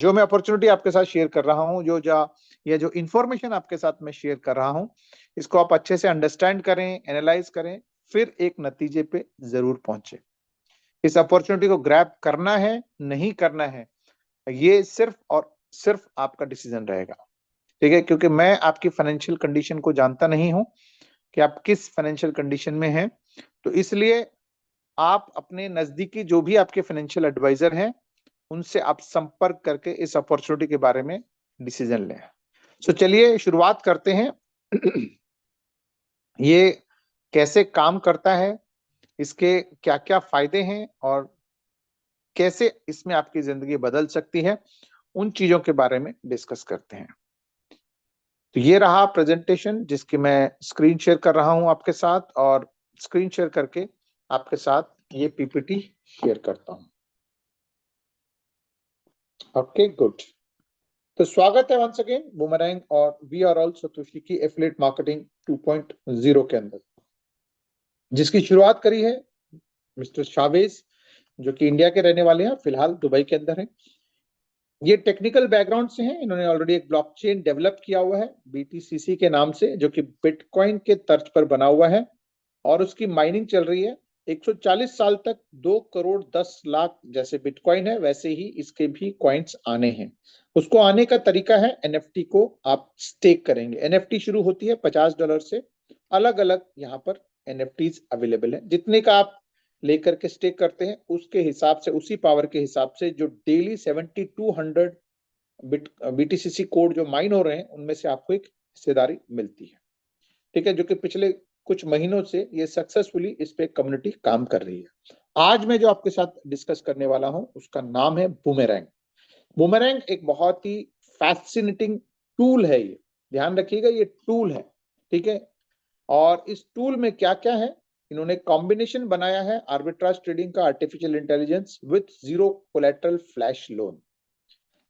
जो मैं अपॉर्चुनिटी आपके साथ शेयर कर रहा हूँ, जो इंफॉर्मेशन आपके साथ मैं शेयर कर रहा हूँ, इसको आप अच्छे से अंडरस्टैंड करें, एनालाइज करें, फिर एक नतीजे पे जरूर पहुंचे। इस अपॉर्चुनिटी को ग्रैब करना है, नहीं करना है, ये सिर्फ और सिर्फ आपका डिसीजन रहेगा। ठीक है, क्योंकि मैं आपकी फाइनेंशियल कंडीशन को जानता नहीं हूं कि आप किस फाइनेंशियल कंडीशन में हैं, तो इसलिए आप अपने नजदीकी जो भी आपके फाइनेंशियल एडवाइजर हैं, उनसे आप संपर्क करके इस अपॉर्चुनिटी के बारे में डिसीजन लें। सो चलिए शुरुआत करते हैं। ये कैसे काम करता है, इसके क्या क्या फायदे हैं और कैसे इसमें आपकी जिंदगी बदल सकती है, उन चीजों के बारे में डिस्कस करते हैं। तो ये रहा प्रेजेंटेशन जिसकी मैं स्क्रीन शेयर कर रहा हूं आपके साथ, और स्क्रीन शेयर करके आपके साथ ये पीपीटी शेयर करता हूं। Okay, good. तो स्वागत है वंस अगेन बूमरैंग और वी आर ऑल सतोशी की एफिलिएट मार्केटिंग 2.0 के अंदर, जिसकी शुरुआत करी है मिस्टर शावेज, जो कि इंडिया के रहने वाले हैं, फिलहाल दुबई के अंदर हैं। ये टेक्निकल बैकग्राउंड से हैं, इन्होंने ऑलरेडी एक ब्लॉकचेन डेवलप किया हुआ है BTCC के नाम से, जो कि बिटकॉइन के तर्ज पर बना हुआ है, और उसकी माइनिंग चल रही है। 140 साल तक 2 करोड़ 10 लाख जैसे बिटकॉइन है, वैसे ही इसके भी कॉइन्स आने हैं। उसको आने का तरीका है, NFT को आप स्टेक करेंगे। NFT शुरू होती है $50 से। अलग अलग यहाँ पर NFTs अवेलेबल है। जितने का आप लेकर के स्टेक करते हैं, उसके हिसाब से, उसी पावर के हिसाब से, जो डेली 7200 BTCC कोड जो माइन हो रहे हैं, उनमें से आपको एक हिस्सेदारी मिलती है। ठीक है, जो कि पिछले कुछ महीनों से ये सक्सेसफुली इस पे कम्युनिटी काम कर रही है। आज मैं जो आपके साथ डिस्कस करने वाला हूं, उसका नाम है बूमेरैंग। बूमेरैंग एक बहुत ही फैसिनेटिंग टूल है। ये ध्यान रखिएगा, ये टूल है। ठीक है, और इस टूल में क्या क्या है, इन्होंने कॉम्बिनेशन बनाया है आर्बिट्राज ट्रेडिंग का, artificial intelligence with zero collateral flash loan.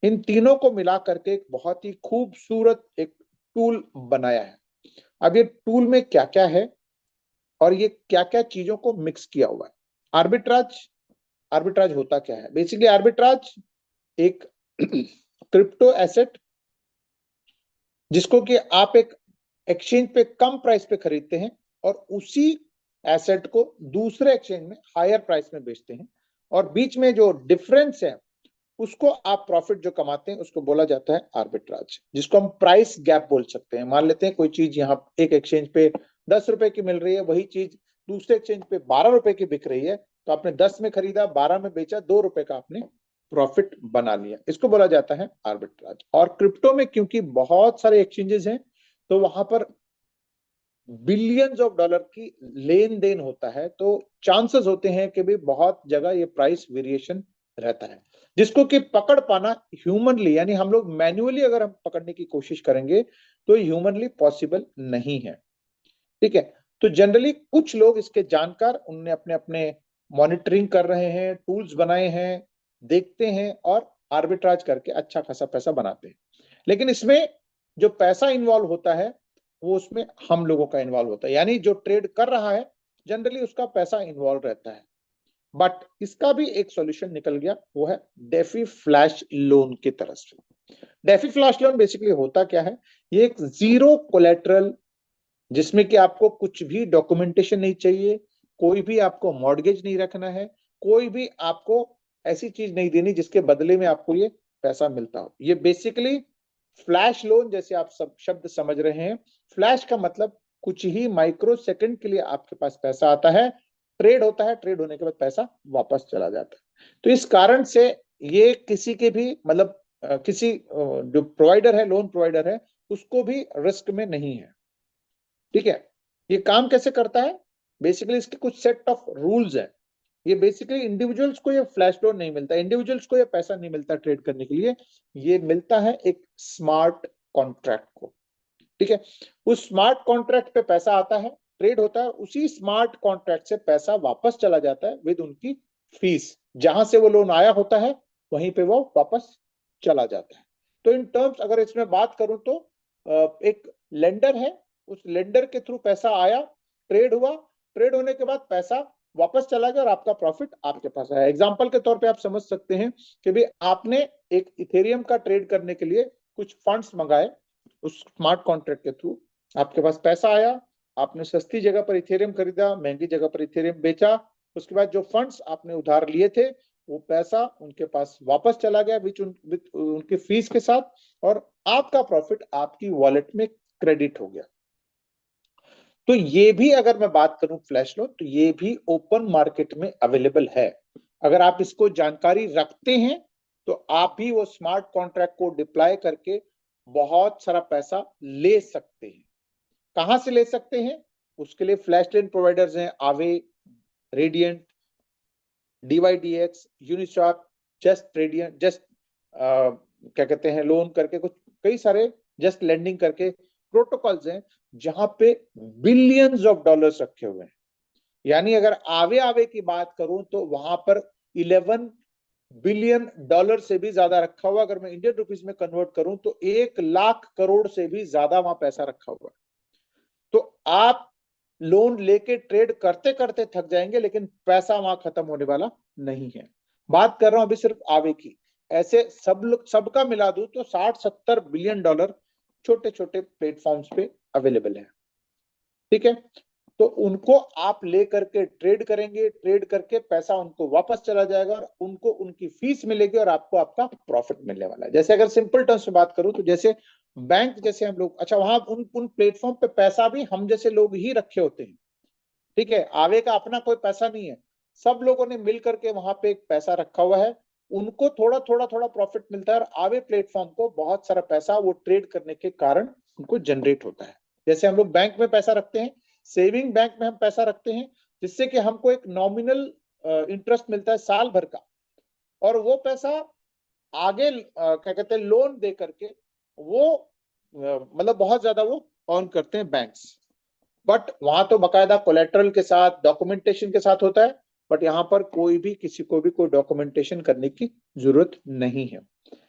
इन तीनों को मिला करके एक बहुत ही खूबसूरत एक टूल बनाया है। अब ये टूल में क्या क्या है और ये क्या क्या चीजों को मिक्स किया हुआ है। आर्बिट्राज, आर्बिट्राज होता क्या है? बेसिकली आर्बिट्राज एक क्रिप्टो एसेट, जिसको कि आप एक एक्सचेंज पे कम प्राइस पे खरीदते हैं और उसी एसेट को दूसरे एक्सचेंज में हायर प्राइस में बेचते हैं, और बीच में जो डिफरेंस है, उसको आप प्रॉफिट जो कमाते हैं, उसको बोला जाता है आर्बिट्राज, जिसको हम प्राइस गैप बोल सकते हैं। मान लेते हैं कोई चीज यहाँ एक एक्सचेंज पे 10 रुपए की मिल रही है, वही चीज दूसरे एक्सचेंज पे 12 रुपए की बिक रही है, तो आपने 10 में खरीदा, 12 में बेचा, 2 रुपए का आपने प्रॉफिट बना लिया। इसको बोला जाता है आर्बिट्राज। और क्रिप्टो में क्योंकि बहुत सारे एक्सचेंजेस हैं, तो वहां पर बिलियंस ऑफ डॉलर की लेन देन होता है, तो चांसेस होते हैं कि भी बहुत जगह ये प्राइस वेरिएशन रहता है, जिसको कि पकड़ पाना ह्यूमनली, यानी हम लोग मैन्युअली अगर हम पकड़ने की कोशिश करेंगे तो ह्यूमनली पॉसिबल नहीं है। ठीक है, तो जनरली कुछ लोग इसके जानकार, उनने अपने अपने मॉनिटरिंग कर रहे हैं, टूल्स बनाए हैं, देखते हैं और आर्बिट्राज करके अच्छा खासा पैसा बनाते हैं। लेकिन इसमें जो पैसा इन्वॉल्व होता है, वो उसमें हम लोगों का इन्वॉल्व होता है, यानी जो ट्रेड कर रहा है जनरली उसका पैसा इन्वॉल्व रहता है। बट इसका भी एक सॉल्यूशन निकल गया, वो है डेफी फ्लैश लोन की तरफ से। डेफी फ्लैश लोन बेसिकली होता क्या है? ये एक जीरो कोलेटरल, जिसमें कि आपको कुछ भी डॉक्यूमेंटेशन नहीं चाहिए, कोई भी आपको मॉर्गेज नहीं रखना है, कोई भी आपको ऐसी चीज नहीं देनी जिसके बदले में आपको ये पैसा मिलता हो। ये बेसिकली फ्लैश लोन, जैसे आप सब शब्द समझ रहे हैं, फ्लैश का मतलब कुछ ही माइक्रो सेकंड के लिए आपके पास पैसा आता है, ट्रेड होता है, ट्रेड होने के बाद पैसा वापस चला जाता है। तो इस कारण से ये किसी के भी मतलब किसी जो प्रोवाइडर है, लोन प्रोवाइडर है, उसको भी रिस्क में नहीं है। ठीक है, ये काम कैसे करता है? बेसिकली इसके कुछ सेट ऑफ रूल्स है। ये बेसिकली इंडिविजुअल्स को ये फ्लैश लोन नहीं मिलता, इंडिविजुअल्स को ये पैसा नहीं मिलता ट्रेड करने के लिए, ये मिलता है एक स्मार्ट कॉन्ट्रैक्ट को। ठीक है, उस स्मार्ट कॉन्ट्रैक्ट पे पैसा आता है, ट्रेड होता है, उसी स्मार्ट कॉन्ट्रैक्ट से पैसा वापस चला जाता है विद उनकी फीस। जहां से वो लोन आया होता है वहीं पे वो वापस चला जाता है। तो इन टर्म्स अगर इसमें बात करूं तो एक लेंडर है, उस लेंडर के थ्रू पैसा आया, ट्रेड हुआ, ट्रेड होने के बाद पैसा वापस चला गया और आपका प्रॉफिट आपके पास आया। एग्जांपल के तौर पे आप समझ सकते हैं कि भाई आपने एक इथेरियम का ट्रेड करने के लिए कुछ फंड्स मंगाए उस स्मार्ट कॉन्ट्रैक्ट के थ्रू, आपके पास पैसा आया, आपने सस्ती जगह पर इथेरियम खरीदा, महंगी जगह पर इथेरियम बेचा, उसके बाद जो फंड्स आपने उधार लिए थे वो पैसा उनके पास वापस चला गया उनकी फीस के साथ, और आपका प्रॉफिट आपकी वॉलेट में क्रेडिट हो गया। तो ये भी अगर मैं बात करूं फ्लैश लोन, तो ये भी ओपन मार्केट में अवेलेबल है। अगर आप इसको जानकारी रखते हैं तो आप भी वो स्मार्ट कॉन्ट्रैक्ट को डिप्लॉय करके बहुत सारा पैसा ले सकते हैं। कहां से ले सकते हैं? उसके लिए फ्लैश लेन प्रोवाइडर्स हैं, Aave, Radiant, DYDX, Uniswap, just Radiant, just क्या कहते हैं लोन करके कुछ कई सारे जस्ट लेंडिंग करके प्रोटोकॉल्स हैं जहां पे बिलियंस ऑफ डॉलर्स रखे हुए हैं। यानी अगर आवे आवे की बात करूं तो वहां पर 11 बिलियन डॉलर से भी ज्यादा रखा हुआ। अगर मैं इंडियन रुपीस में कन्वर्ट करूं तो 1 लाख करोड़ से भी ज्यादा वहां पैसा रखा हुआ है। तो आप लोन लेके ट्रेड करते करते थक जाएंगे, लेकिन पैसा वहां खत्म होने वाला नहीं है। बात कर रहा हूं अभी सिर्फ आवे की। ऐसे सबका मिला दूं तो 60-70 बिलियन डॉलर छोटे छोटे प्लेटफॉर्म्स पे अवेलेबल है। ठीक है, तो उनको आप ले करके ट्रेड करेंगे, ट्रेड करके पैसा उनको वापस चला जाएगा और उनको उनकी फीस मिलेगी और आपको आपका प्रॉफिट मिलने वाला है। जैसे अगर सिंपल टर्म्स में बात करूं तो जैसे बैंक, जैसे हम लोग, अच्छा वहां उन प्लेटफॉर्म पे पैसा भी हम जैसे लोग ही रखे होते हैं। ठीक है, आगे का अपना कोई पैसा नहीं है, सब लोगों ने मिल करके वहां पे एक पैसा रखा हुआ है, उनको थोड़ा थोड़ा थोड़ा प्रॉफिट मिलता है और आवे प्लेटफॉर्म को बहुत सारा पैसा वो ट्रेड करने के कारण उनको जनरेट होता है। जैसे हम लोग बैंक में पैसा रखते हैं, सेविंग बैंक में हम पैसा रखते हैं, जिससे कि हमको एक नॉमिनल इंटरेस्ट मिलता है साल भर का, और वो पैसा आगे क्या कहते हैं लोन दे करके वो मतलब बहुत ज्यादा वो अर्न करते हैं बैंक्स। बट वहां तो बकायदा कोलेटरल के साथ, डॉक्यूमेंटेशन के साथ होता है, बट यहाँ पर कोई भी किसी को भी कोई डॉक्यूमेंटेशन करने की जरूरत नहीं है।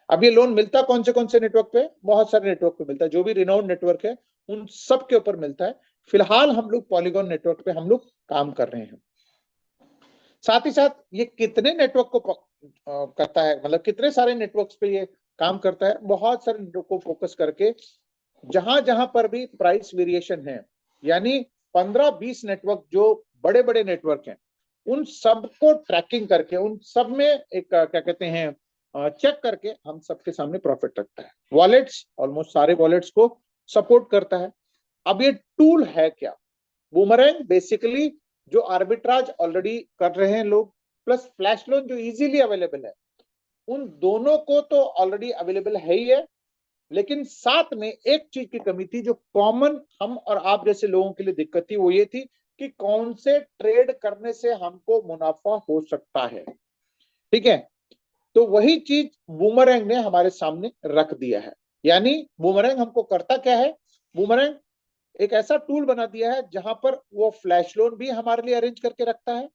अब ये लोन मिलता कौन से नेटवर्क पे? बहुत सारे नेटवर्क पे मिलता है, जो भी रिनाउंड नेटवर्क है उन सब के ऊपर मिलता है। फिलहाल हम लोग पॉलीगॉन नेटवर्क पे हम लोग काम कर रहे हैं। साथ ही साथ ये कितने नेटवर्क को करता है, मतलब कितने सारे नेटवर्क्स पे ये काम करता है? बहुत सारे नेटवर्क को फोकस करके जहां जहां पर भी प्राइस वेरिएशन है, यानी 15-20 नेटवर्क जो बड़े बड़े नेटवर्क हैं, उन सबको ट्रैकिंग करके उन सब में एक क्या कहते हैं चेक करके हम सबके सामने प्रॉफिट रखता है। वॉलेट्स, ऑलमोस्ट सारे वॉलेट्स को सपोर्ट करता है। अब ये टूल है क्या? बूमरैंग बेसिकली जो आर्बिट्राज ऑलरेडी कर रहे हैं लोग, प्लस फ्लैश लोन जो इजीली अवेलेबल है, उन दोनों को तो ऑलरेडी अवेलेबल है ही है, लेकिन साथ में एक चीज की कमी थी जो कॉमन हम और आप जैसे लोगों के लिए दिक्कत थी, वो ये थी कि कौन से ट्रेड करने से हमको मुनाफा हो सकता है। ठीक है, तो वही चीज बूमरैंग ने हमारे सामने रख दिया है। यानी बूमरैंग हमको करता क्या है? बूमरैंग एक ऐसा टूल बना दिया है जहां पर वो फ्लैश लोन भी हमारे लिए अरेंज करके रखता है,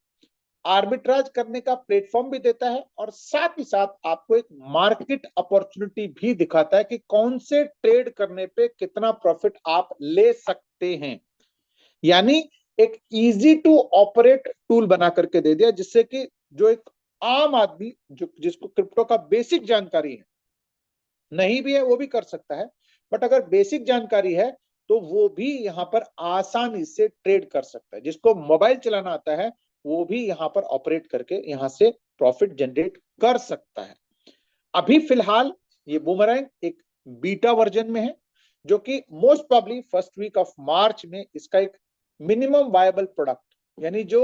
आर्बिट्राज करने का प्लेटफॉर्म भी देता है, और साथ ही साथ आपको एक मार्केट अपॉर्चुनिटी भी दिखाता है कि कौन से ट्रेड करने पे कितना प्रॉफिट आप ले सकते हैं। यानी एक इजी टू ऑपरेट टूल बना करके दे दिया, जिससे कि जो एक आम आदमी जो जिसको क्रिप्टो का बेसिक जानकारी है, नहीं भी है वो भी कर सकता है, बट अगर बेसिक जानकारी है तो वो भी यहाँ पर आसानी से ट्रेड कर सकता है। जिसको मोबाइल चलाना आता है वो भी यहाँ पर ऑपरेट करके यहाँ से प्रॉफिट जनरेट कर सकता है। अभी फिलहाल ये बूमरैंग एक बीटा वर्जन में है, जो कि most probably first week of March में इसका एक मिनिमम वायबल प्रोडक्ट, यानी जो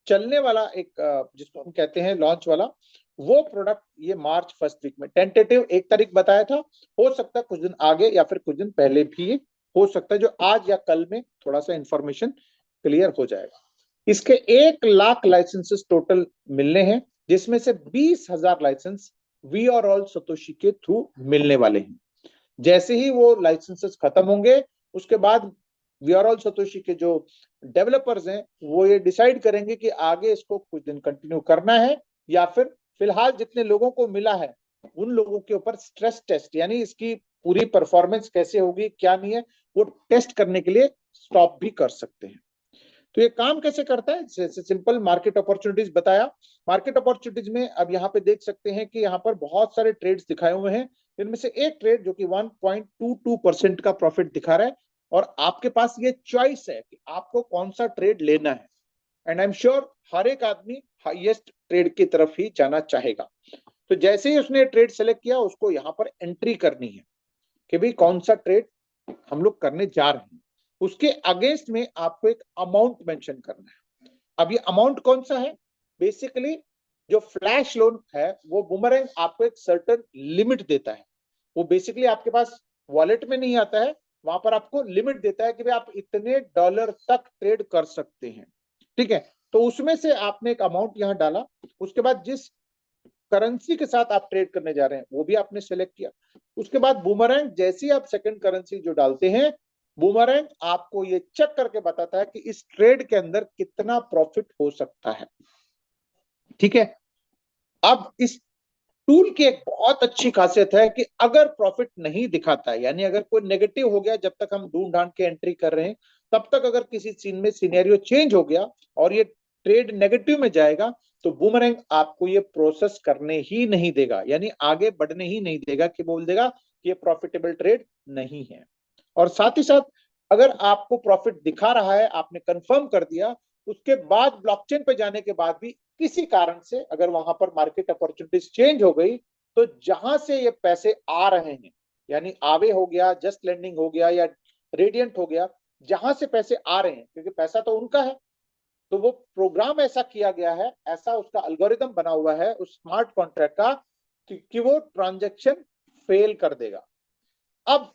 चलने वाला एक जिसको हम कहते हैं लॉन्च वाला, वो प्रोडक्ट ये मार्च फर्स्ट वीक में, टेंटेटिव 1 तारीख बताया था, हो सकता है कुछ दिन आगे या फिर कुछ दिन पहले भी हो सकता है, जो आज या कल में थोड़ा सा इंफॉर्मेशन क्लियर हो जाएगा। इसके 1 लाख लाइसेंसेस टोटल मिलने हैं, जिसमें से 20,000 licence we are all Satoshi के थ्रू मिलने वाले हैं। जैसे ही वो लाइसेंसेस खत्म होंगे, उसके बाद वी आर ऑल सतोशी के जो डेवलपर्स हैं वो ये डिसाइड करेंगे कि आगे इसको कुछ दिन कंटिन्यू करना है या फिर फिलहाल जितने लोगों को मिला है उन लोगों के ऊपर स्ट्रेस टेस्ट, यानी इसकी पूरी परफॉर्मेंस कैसे होगी क्या नहीं है, वो टेस्ट करने के लिए स्टॉप भी कर सकते हैं। तो ये काम कैसे करता है, जैसे सिंपल मार्केट अपॉर्चुनिटीज बताया। मार्केट अपॉर्चुनिटीज में अब यहाँ पे देख सकते हैं कि यहाँ पर बहुत सारे ट्रेड्स दिखाए हुए हैं, इनमें से एक ट्रेड जो कि 1.22% का प्रॉफिट दिखा रहा है, और आपके पास ये चॉइस है कि आपको कौन सा ट्रेड लेना है। एंड आई एम श्योर हर एक आदमी हाईएस्ट ट्रेड की तरफ ही जाना चाहेगा। तो जैसे ही उसने ट्रेड सेलेक्ट किया, उसको यहाँ पर एंट्री करनी है कि भाई कौन सा ट्रेड हम लोग करने जा रहे हैं। उसके अगेंस्ट में आपको एक अमाउंट मेंशन करना है। अब ये अमाउंट कौन सा है, बेसिकली जो फ्लैश लोन है वो बूमरैंग आपको एक सर्टेन लिमिट देता है। वो बेसिकली आपके पास वॉलेट में नहीं आता है, वहां पर आपको लिमिट देता है कि भाई आप इतने डॉलर तक ट्रेड कर सकते हैं। ठीक है, तो उसमें से आपने एक अमाउंट यहां डाला, उसके बाद जिस करेंसी के साथ आप ट्रेड करने जा रहे हैं वो भी आपने सेलेक्ट किया। उसके बाद बूमरैंग जैसे ही आप सेकंड करेंसी जो डालते हैं, बूमरैंग आपको ये चेक करके बताता है कि इस ट्रेड के अंदर कितना प्रॉफिट हो सकता है। ठीक है, अब इस टूल की एक बहुत अच्छी खासियत है कि अगर प्रॉफिट नहीं दिखाता है, यानी अगर कोई नेगेटिव हो गया, जब तक हम ढूंढ ढांड के एंट्री कर रहे हैं, तब तक अगर किसी सीन में सिनेरियो चेंज हो गया और ये ट्रेड नेगेटिव में जाएगा, तो बूमरैंग आपको ये प्रोसेस करने ही नहीं देगा, यानी आगे बढ़ने ही नहीं देगा, कि बोल देगा कि ये प्रॉफिटेबल ट्रेड नहीं है। और साथ ही साथ अगर आपको प्रॉफिट दिखा रहा है, आपने कंफर्म कर दिया, उसके बाद ब्लॉकचेन पे जाने के बाद भी किसी कारण से अगर वहां पर मार्केट अपॉर्चुनिटीज चेंज हो गई, तो जहां से ये पैसे आ रहे हैं, यानी आवे हो गया, जस्ट लैंडिंग हो गया, या रेडियंट हो गया, जहां से पैसे आ रहे हैं, क्योंकि पैसा तो उनका है, तो वो प्रोग्राम ऐसा किया गया है, ऐसा उसका एल्गोरिदम बना हुआ है उस स्मार्ट कॉन्ट्रैक्ट का कि वो ट्रांजैक्शन फेल कर देगा। अब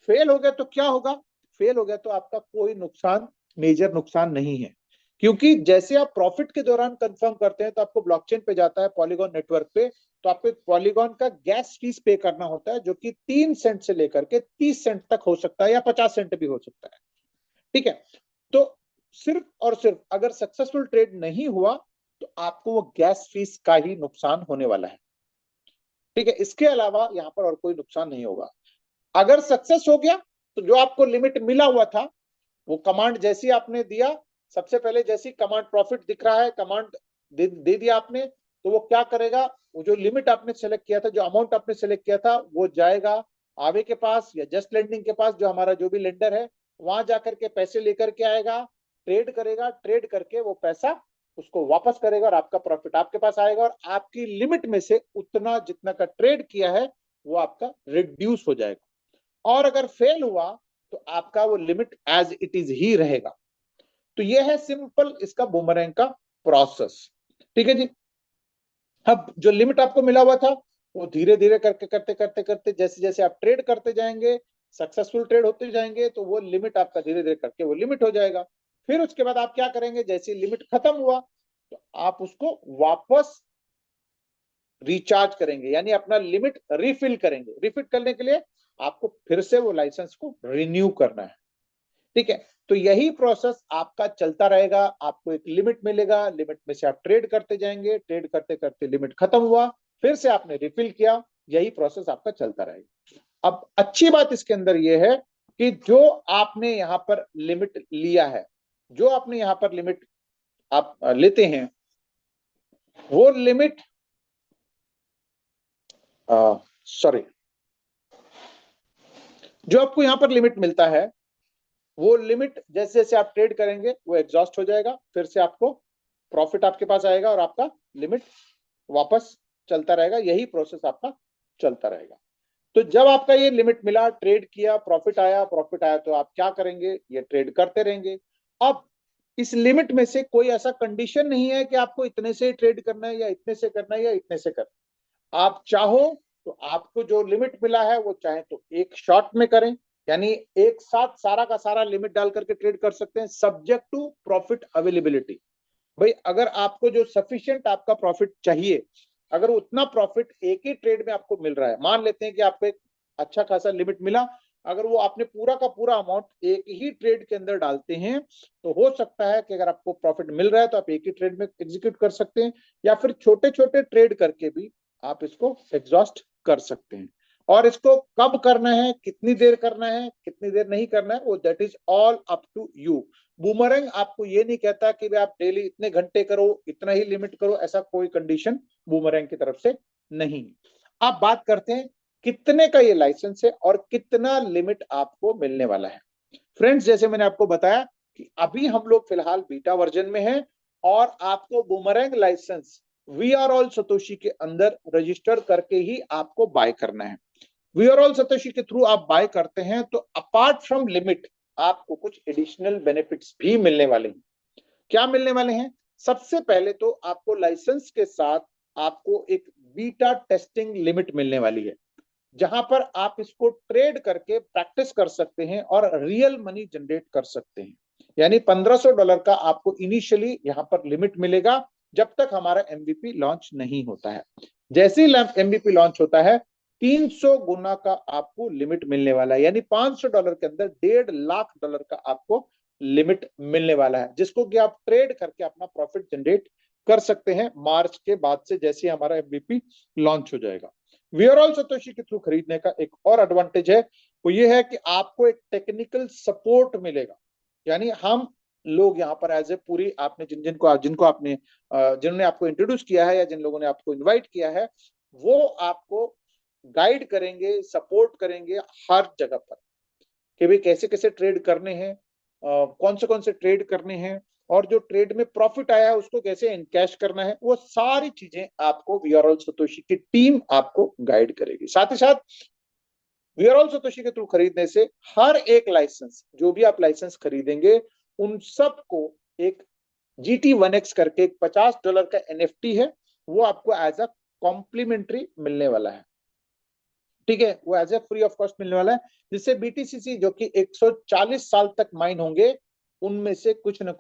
फेल हो गया तो क्या होगा, फेल हो गया तो आपका कोई नुकसान, मेजर नुकसान नहीं है, क्योंकि जैसे आप प्रॉफिट के दौरान कंफर्म करते हैं तो आपको ब्लॉकचेन पे जाता है, पॉलीगॉन नेटवर्क पे, तो आपको एक पॉलीगॉन का गैस फीस पे करना होता है, जो कि 3 सेंट से लेकर के 30 सेंट तक हो सकता है, या 50 सेंट भी हो सकता है। ठीक है, तो सिर्फ और सिर्फ अगर सक्सेसफुल ट्रेड नहीं हुआ, तो आपको वो गैस फीस का ही नुकसान होने वाला है। ठीक है, इसके अलावा यहां पर और कोई नुकसान नहीं होगा। अगर सक्सेस हो गया, तो जो आपको लिमिट मिला हुआ था, वो कमांड जैसी आपने दिया, सबसे पहले जैसी कमांड प्रॉफिट दिख रहा है, कमांड दे दिया आपने, तो वो क्या करेगा, वो जो लिमिट आपने सेलेक्ट किया था, जो अमाउंट आपने सेलेक्ट किया था, वो जाएगा आवे के पास या जस्ट लैंडिंग के पास, जो हमारा जो भी लेंडर है, वहां जाकर के पैसे लेकर के आएगा, ट्रेड करेगा, ट्रेड करके वो पैसा उसको वापस करेगा, और आपका प्रॉफिट आपके पास आएगा, और आपकी लिमिट में से उतना जितना का ट्रेड किया है वो आपका रिड्यूस हो जाएगा। और अगर फेल हुआ, तो आपका वो लिमिट एज इट इज ही रहेगा। तो ये है सिंपल इसका बूमरैंग का प्रोसेस। ठीक है जी, अब जो लिमिट आपको मिला हुआ था, वो धीरे धीरे करके करते करते करते जैसे जैसे आप ट्रेड करते जाएंगे, सक्सेसफुल ट्रेड होते जाएंगे, तो वो लिमिट आपका धीरे धीरे करके वो लिमिट हो जाएगा। फिर उसके बाद आप क्या करेंगे, जैसे लिमिट खत्म हुआ, तो आप उसको वापस रिचार्ज करेंगे, यानी अपना लिमिट रिफिल करेंगे। रिफिल करने के लिए आपको फिर से वो लाइसेंस को रिन्यू करना है। ठीक है, तो यही प्रोसेस आपका चलता रहेगा, आपको एक लिमिट मिलेगा, लिमिट में से आप ट्रेड करते जाएंगे, ट्रेड करते करते लिमिट खत्म हुआ, फिर से आपने रिफिल किया, यही प्रोसेस आपका चलता रहेगा। अब अच्छी बात इसके अंदर यह है कि जो आपने यहां पर लिमिट लिया है, जो आपने यहां पर लिमिट आप लेते हैं, वो लिमिट सॉरी जो आपको यहां पर लिमिट मिलता है, वो लिमिट जैसे जैसे आप ट्रेड करेंगे वो एग्जॉस्ट हो जाएगा, फिर से आपको प्रॉफिट आपके पास आएगा, और आपका लिमिट वापस चलता रहेगा, यही प्रोसेस आपका चलता रहेगा। तो जब आपका ये लिमिट मिला, ट्रेड किया, प्रॉफिट आया तो आप क्या करेंगे, ये ट्रेड करते रहेंगे। अब इस लिमिट में से कोई ऐसा कंडीशन नहीं है कि आपको इतने से ट्रेड करना है, या इतने से करना है, या इतने से करना है। आप चाहो तो आपको जो लिमिट मिला है वो चाहे तो एक शॉट में करें, यानी एक साथ सारा का सारा लिमिट डाल करके ट्रेड कर सकते हैं, सब्जेक्ट टू प्रॉफिट अवेलेबिलिटी। भाई अगर आपको जो सफिशिएंट आपका प्रॉफिट चाहिए, अगर उतना प्रॉफिट एक ही ट्रेड में आपको मिल रहा है, मान लेते हैं कि आपको एक अच्छा खासा लिमिट मिला, अगर वो आपने पूरा का पूरा अमाउंट एक ही ट्रेड के अंदर डालते हैं, तो हो सकता है कि अगर आपको प्रॉफिट मिल रहा है तो आप एक ही ट्रेड में एग्जीक्यूट कर सकते हैं, या फिर छोटे छोटे ट्रेड करके भी आप इसको एग्जॉस्ट कर सकते हैं। और इसको कब करना है, कितनी देर करना है, कितनी देर नहीं करना है, वो that is all up to you. Boomerang आपको ये नहीं कहता कि भाई आप डेली इतने घंटे करो, इतना ही लिमिट करो, ऐसा कोई कंडीशन बूमरैंग की तरफ से नहीं। अब बात करते हैं कितने का ये लाइसेंस है और कितना लिमिट आपको मिलने वाला है। फ्रेंड्स, जैसे मैंने आपको बताया कि अभी हम लोग फिलहाल बीटा वर्जन में हैं और आपको boomerang licence we are all Satoshi के अंदर रजिस्टर करके ही आपको बाय करना है। वी आर ऑल सतोशी के थ्रू आप बाय करते हैं तो अपार्ट फ्रॉम लिमिट आपको कुछ एडिशनल बेनिफिट्स भी मिलने वाले हैं। क्या मिलने वाले हैं? सबसे पहले तो आपको लाइसेंस के साथ आपको एक बीटा टेस्टिंग लिमिट मिलने वाली है, जहां पर आप इसको ट्रेड करके प्रैक्टिस कर सकते हैं और रियल मनी जनरेट कर सकते हैं। यानी $1500 का आपको इनिशियली यहां पर लिमिट मिलेगा जब तक हमारा एमवीपी लॉन्च नहीं होता है। जैसे ही एमवीपी लॉन्च होता है 300 गुना का आपको लिमिट मिलने वाला है, यानी $500 के अंदर $1.5 लाख का आपको लिमिट मिलने वाला है, जिसको कि आप ट्रेड करके अपना प्रॉफिट जनरेट कर सकते हैं मार्च के बाद से, जैसे हमारा एमवीपी लॉन्च हो जाएगा। वी आर ऑल सतोशी के थ्रू खरीदने का एक और एडवांटेज है, वो ये है कि आपको एक टेक्निकल सपोर्ट मिलेगा। यानी हम लोग यहाँ पर एज ए पूरी, आपने जिन्होंने आपको इंट्रोड्यूस किया है या जिन लोगों ने आपको इनवाइट किया है, वो आपको गाइड करेंगे, सपोर्ट करेंगे हर जगह पर कि भाई कैसे कैसे ट्रेड करने हैं, कौन से ट्रेड करने हैं, और जो ट्रेड में प्रॉफिट आया है उसको कैसे इनकैश करना है, वो सारी चीजें आपको वी आर ऑल सतोशी की टीम आपको गाइड करेगी। साथ ही साथ वी आर ऑल सतोशी के थ्रू खरीदने से हर एक लाइसेंस, जो भी आप लाइसेंस खरीदेंगे, उन सबको एक GT1X करके एक $50 का NFT है, वो आपको एज अ कॉम्प्लीमेंट्री मिलने वाला है। ठीक है, वो as a free of cost मिलने वाला है, जिससे BTCC जो कि 140 साल तक माइन होंगे, उनमें से कुछ न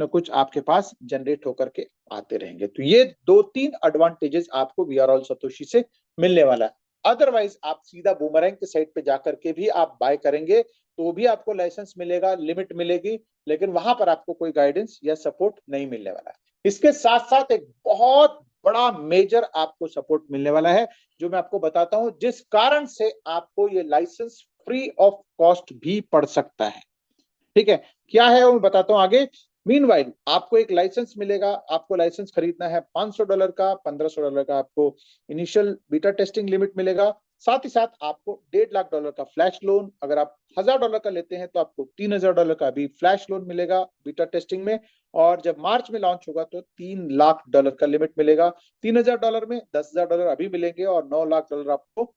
कुछ आपके पास जनरेट होकर के आते रहेंगे। तो ये 2-3 एडवांटेजेस आपको वी आर ऑल सतोशी से मिलने वाला है। अदरवाइज आप सीधा बूमरैंग के साइट पे जाकर के भी आप बाय करेंगे तो भी आपको लाइसेंस मिलेगा, लिमिट मिलेगी, लेकिन वहां पर आपको कोई गाइडेंस या सपोर्ट नहीं मिलने वाला है। इसके साथ साथ एक बहुत बड़ा मेजर आपको सपोर्ट मिलने वाला है, जो मैं आपको बताता हूं, जिस कारण से आपको ये लाइसेंस फ्री ऑफ कॉस्ट भी पड़ सकता है। ठीक है, क्या है वो मैं बताता हूं आगे। मीनवाइल आपको एक लाइसेंस मिलेगा, आपको लाइसेंस खरीदना है $500 का, $1500 का आपको इनिशियल बीटा टेस्टिंग लिमिट मिलेगा। साथ ही साथ आपको $1.5 लाख का फ्लैश लोन, अगर आप $1000 का लेते हैं तो आपको $3000 का भी फ्लैश लोन मिलेगा बीटा टेस्टिंग में। और जब मार्च में लॉन्च होगा तो $3 लाख का लिमिट मिलेगा। $3000 में $10,000 अभी मिलेंगे और $9 लाख आपको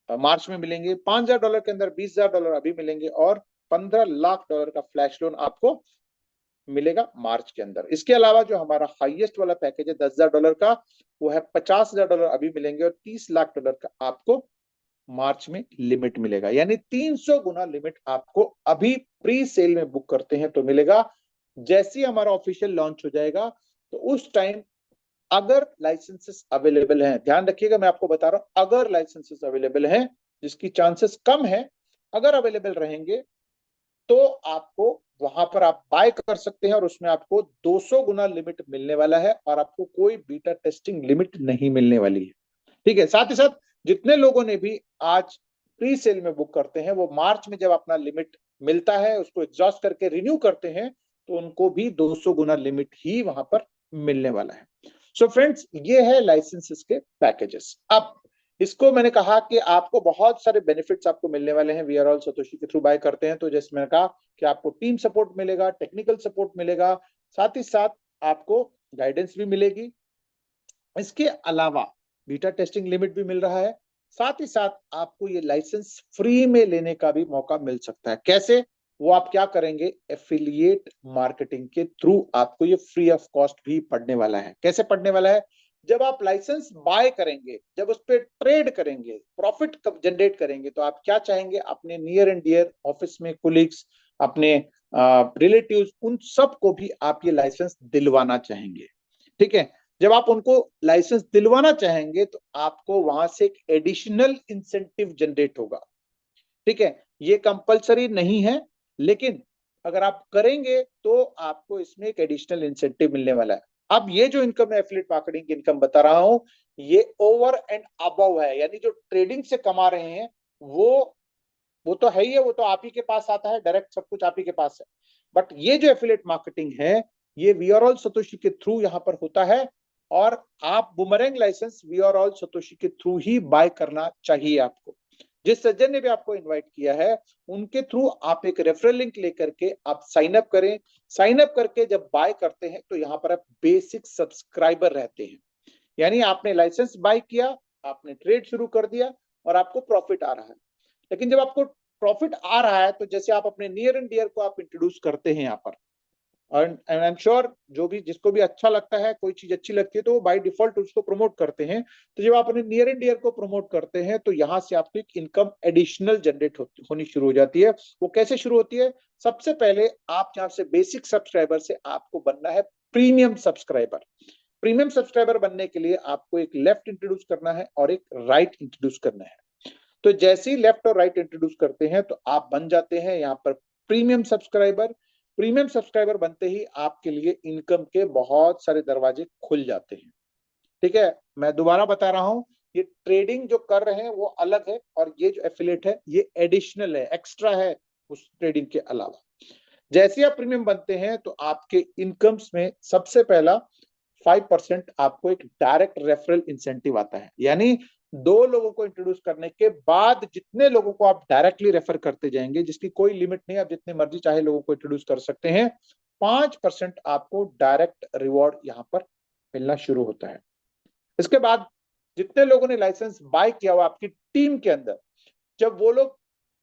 मार्च में मिलेंगे। $5000 के अंदर $20,000 अभी मिलेंगे और $15 लाख का फ्लैश लोन आपको मिलेगा मार्च के अंदर। इसके अलावा जो हमारा हाईएस्ट वाला पैकेज है $10,000 का, वो है $50,000 अभी मिलेंगे और $30 लाख का आपको मार्च में लिमिट मिलेगा। यानी 300 गुना लिमिट आपको अभी प्री सेल में बुक करते हैं तो मिलेगा। जैसे ही हमारा ऑफिशियल लॉन्च हो जाएगा तो उस टाइम अगर लाइसेंसेस अवेलेबल हैं, ध्यान रखिएगा मैं आपको बता रहा हूं, अगर लाइसेंसेस अवेलेबल हैं, जिसकी चांसेस कम है, अगर अवेलेबल रहेंगे तो आपको वहां पर आप बाय कर सकते हैं और उसमें आपको 200 गुना लिमिट मिलने वाला है और आपको कोई बीटा टेस्टिंग लिमिट नहीं मिलने वाली है। ठीक है, साथ ही साथ जितने लोगों ने भी आज प्री सेल में बुक करते हैं, वो मार्च में जब अपना लिमिट मिलता है उसको एग्जॉस्ट करके रिन्यू करते हैं तो उनको भी 200 गुना लिमिट ही वहां पर मिलने वाला है। सो फ्रेंड्स, ये है लाइसेंसेस के पैकेजेस। अब इसको मैंने कहा कि आपको बहुत सारे बेनिफिट्स आपको मिलने वाले हैं वी आर ऑल सतोशी के थ्रू बाय करते हैं। तो जैसे मैंने कहा कि आपको टीम सपोर्ट मिलेगा, टेक्निकल सपोर्ट मिलेगा, साथ ही साथ आपको गाइडेंस भी मिलेगी। इसके अलावा बीटा टेस्टिंग लिमिट भी मिल रहा है। साथ ही साथ आपको ये लाइसेंस फ्री में लेने का भी मौका मिल सकता है। कैसे? वो आप क्या करेंगे, एफिलिएट मार्केटिंग के थ्रू आपको ये फ्री ऑफ कॉस्ट भी पड़ने वाला है। कैसे पड़ने वाला है? जब आप लाइसेंस बाय करेंगे, जब उस पर ट्रेड करेंगे, प्रॉफिट कब जनरेट करेंगे, तो आप क्या चाहेंगे, अपने नियर एंड डियर ऑफिस में कुलीग्स, अपने रिलेटिव्स, उन सबको भी आप ये लाइसेंस दिलवाना चाहेंगे। ठीक है, जब आप उनको लाइसेंस दिलवाना चाहेंगे तो आपको वहां से एक एडिशनल इंसेंटिव जनरेट होगा। ठीक है, ये कंपलसरी नहीं है, लेकिन अगर आप करेंगे तो आपको इसमें एक एडिशनल इंसेंटिव मिलने वाला है। अब ये जो इनकम है एफिलिएट मार्केटिंग की इनकम बता रहा हूं, ये ओवर एंड अबव है, यानी जो ट्रेडिंग से कमा रहे हैं वो तो है ही है, वो तो आप ही के पास आता है डायरेक्ट, सब कुछ आप ही के पास है। बट ये जो एफिलिएट मार्केटिंग है, ये वी आर ऑल सतोशी के थ्रू यहाँ पर होता है, और आप boomerang licence we are all Satoshi के थ्रू ही बाय करना चाहिए आपको। जिस सज्जन ने भी आपको इनवाइट किया है, उनके थ्रू आप एक रेफरल लिंक लेकर के आप साइन अप करें। साइन अप करके जब बाय करते हैं तो यहाँ पर आप बेसिक सब्सक्राइबर रहते हैं, यानी आपने लाइसेंस बाय किया, आपने ट्रेड शुरू कर दिया और आपको प्रॉफिट आ रहा है। लेकिन जब आपको प्रॉफिट आ रहा है तो जैसे आप अपने नियर एंड डियर को आप इंट्रोड्यूस करते हैं यहाँ पर, और आई एम श्योर जो भी जिसको भी अच्छा लगता है, कोई चीज अच्छी लगती है तो वो बाय डिफॉल्ट उसको प्रमोट करते हैं। तो जब आप अपने नियर एंड डियर को प्रमोट करते हैं तो यहाँ से आपको एक इनकम एडिशनल जनरेट होनी शुरू हो जाती है। वो कैसे शुरू होती है? सबसे पहले आप यहाँ से बेसिक सब्सक्राइबर से आपको बनना है प्रीमियम सब्सक्राइबर। प्रीमियम सब्सक्राइबर बनने के लिए आपको एक लेफ्ट इंट्रोड्यूस करना है और एक राइट इंट्रोड्यूस करना है। तो जैसे ही लेफ्ट और राइट इंट्रोड्यूस करते हैं तो आप बन जाते हैं यहाँ पर प्रीमियम सब्सक्राइबर। प्रीमियम सब्सक्राइबर बनते ही आपके लिए इनकम के बहुत सारे दरवाजे खुल जाते हैं। ठीक है, मैं दोबारा बता रहा हूं, ये ट्रेडिंग जो कर रहे हैं वो अलग है, और ये जो एफिलिएट है ये एडिशनल है, एक्स्ट्रा है उस ट्रेडिंग के अलावा। जैसे आप प्रीमियम बनते हैं तो आपके इनकम्स में सबसे पहला 5% आपको एक डायरेक्ट रेफरल इंसेंटिव आता है, यानी 2 लोगों को इंट्रोड्यूस करने के बाद जितने लोगों को आप डायरेक्टली रेफर करते जाएंगे, जिसकी कोई लिमिट नहीं, आप जितने मर्जी चाहे लोगों को इंट्रोड्यूस कर सकते हैं, 5% आपको डायरेक्ट रिवॉर्ड यहां पर मिलना शुरू होता है। इसके बाद जितने लोगों ने लाइसेंस बाय किया हुआ आपकी टीम के अंदर, जब वो लोग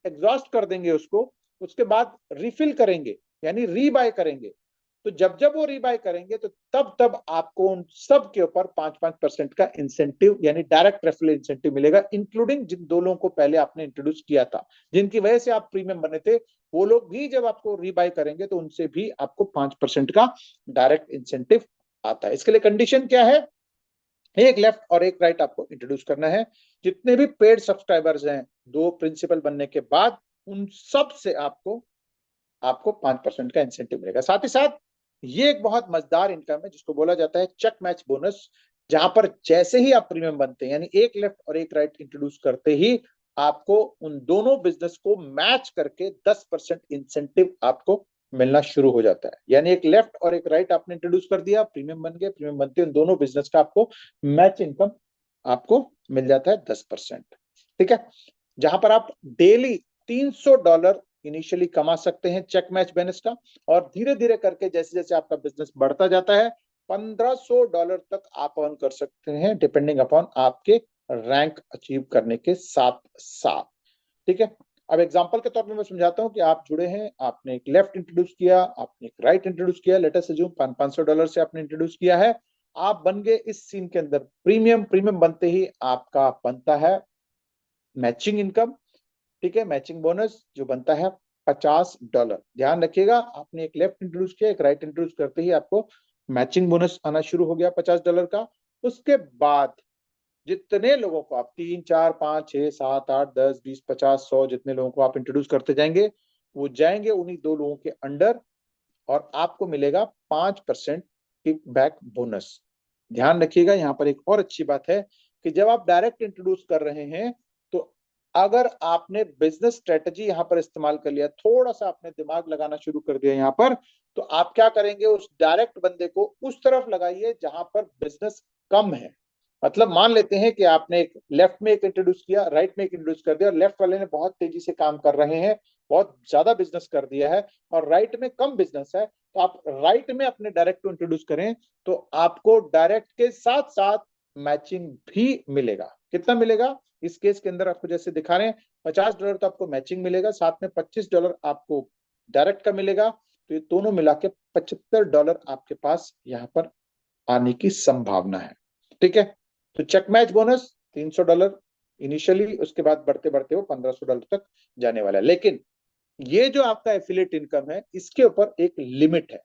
एग्जॉस्ट कर देंगे उसको, उसके बाद रिफिल करेंगे यानी रीबाय करेंगे, तो जब जब वो रीबाय करेंगे तो तब तब आपको उन सब के ऊपर 5-5% का इंसेंटिव यानी डायरेक्ट रेफरल इंसेंटिव मिलेगा, इंक्लूडिंग जिन 2 लोगों को पहले आपने इंट्रोड्यूस किया था, जिनकी वजह से आप प्रीमियम बने थे, वो लोग भी जब आपको रीबाय करेंगे तो उनसे भी आपको 5% का डायरेक्ट इंसेंटिव आता है। इसके लिए कंडीशन क्या है? एक लेफ्ट और एक राइट आपको इंट्रोड्यूस करना है। जितने भी पेड सब्सक्राइबर्स हैं 2 प्रिंसिपल बनने के बाद, उन सब से आपको आपको 5% का इंसेंटिव मिलेगा। साथ ही साथ ये एक बहुत मजेदार इनकम है जिसको बोला जाता है चेक मैच बोनस, जहां पर जैसे ही आप प्रीमियम बनते हैं, यानी एक लेफ्ट और एक राइट इंट्रोड्यूस करते ही आपको उन दोनों बिजनेस को मैच करके 10% इंसेंटिव आपको मिलना शुरू हो जाता है। यानी एक लेफ्ट और एक राइट आपने इंट्रोड्यूस कर दिया, प्रीमियम बन गए, प्रीमियम बनते उन दोनों बिजनेस का आपको मैच इनकम आपको मिल जाता है 10%। ठीक है, जहां पर आप डेली $300 इनिशियली कमा सकते हैं चेक मैच बोनस का, और धीरे धीरे करके जैसे जैसे आपका बिजनेस बढ़ता जाता है $1500 तक आप अर्न कर सकते हैं, डिपेंडिंग अपॉन आपके रैंक अचीव करने के साथ साथ। ठीक है, अब एग्जांपल के तौर पे मैं समझाता हूं कि आप जुड़े हैं, आपने एक लेफ्ट इंट्रोड्यूस किया, आपने एक राइट इंट्रोड्यूस किया, लेट अस अज्यूम $500 से आपने इंट्रोड्यूस किया है, आप बन गए इस सीन के अंदर प्रीमियम। प्रीमियम बनते ही आपका बनता है मैचिंग इनकम। ठीक है, मैचिंग बोनस जो बनता है $50। ध्यान रखिएगा, आपने एक लेफ्ट इंट्रोड्यूस किया, एक राइट इंट्रोड्यूस करते ही आपको मैचिंग बोनस आना शुरू हो गया $50 का। उसके बाद जितने लोगों को आप 3, 4, 5, 6, 7, 8, 10, 20, 50, 100 जितने लोगों को आप इंट्रोड्यूस करते जाएंगे, वो जाएंगे उन्हीं 2 लोगों के अंडर, और आपको मिलेगा 5% किक बैक बोनस। ध्यान रखिएगा, यहाँ पर एक और अच्छी बात है कि जब आप डायरेक्ट इंट्रोड्यूस कर रहे हैं तो अगर आपने बिजनेस स्ट्रेटजी यहाँ पर इस्तेमाल कर लिया, थोड़ा सा आपने दिमाग लगाना शुरू कर दिया यहाँ पर, तो आप क्या करेंगे, उस डायरेक्ट बंदे को उस तरफ लगाइए जहां पर बिजनेस कम है। मतलब मान लेते हैं कि आपने एक लेफ्ट में एक इंट्रोड्यूस किया, राइट में एक इंट्रोड्यूस कर दिया, और लेफ्ट वाले ने बहुत तेजी से काम कर रहे हैं, बहुत ज्यादा बिजनेस कर दिया है, और राइट में कम बिजनेस है, तो आप राइट में अपने डायरेक्ट को इंट्रोड्यूस करें तो आपको डायरेक्ट के साथ साथ मैचिंग भी मिलेगा। कितना मिलेगा? इस केस के अंदर आपको जैसे दिखा रहे हैं, $50 तो आपको मैचिंग मिलेगा, साथ में $25 आपको डायरेक्ट का मिलेगा, तो ये दोनों मिला के $75 आपके पास यहाँ पर आने की संभावना है। ठीक है, तो चेक मैच बोनस $300 इनिशियली, उसके बाद बढ़ते बढ़ते वो $1500 तक जाने वाला है। लेकिन ये जो आपका एफिलिएट इनकम है, इसके ऊपर एक लिमिट है,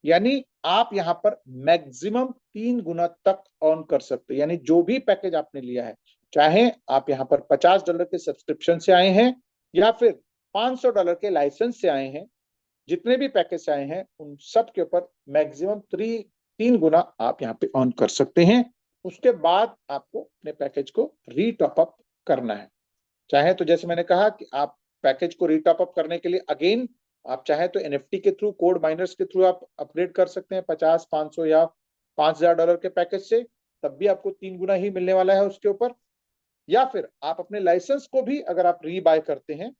यानी आप यहां पर मैक्सिमम 3 गुना तक अर्न कर सकते हो। यानी जो भी पैकेज आपने लिया है, चाहे आप यहां पर $50 के सब्सक्रिप्शन से आए हैं या फिर $500 के लाइसेंस से आए हैं, जितने भी पैकेज से आए हैं उन सब के ऊपर मैक्सिमम 3 3 गुना आप यहाँ पे ऑन कर सकते हैं। उसके बाद आपको अपने पैकेज को रीटॉप अप करना है। चाहे तो जैसे मैंने कहा कि आप पैकेज को रीटॉप अप करने के लिए अगेन आप चाहे तो एनएफटी के थ्रू, कोड माइनर्स के थ्रू आप अपग्रेड कर सकते हैं 50, 500 या $5,000 के पैकेज से, तब भी आपको 3 गुना ही मिलने वाला है उसके ऊपर। या फिर आप अपने लाइसेंस को भी अगर आप रीबाय करते हैं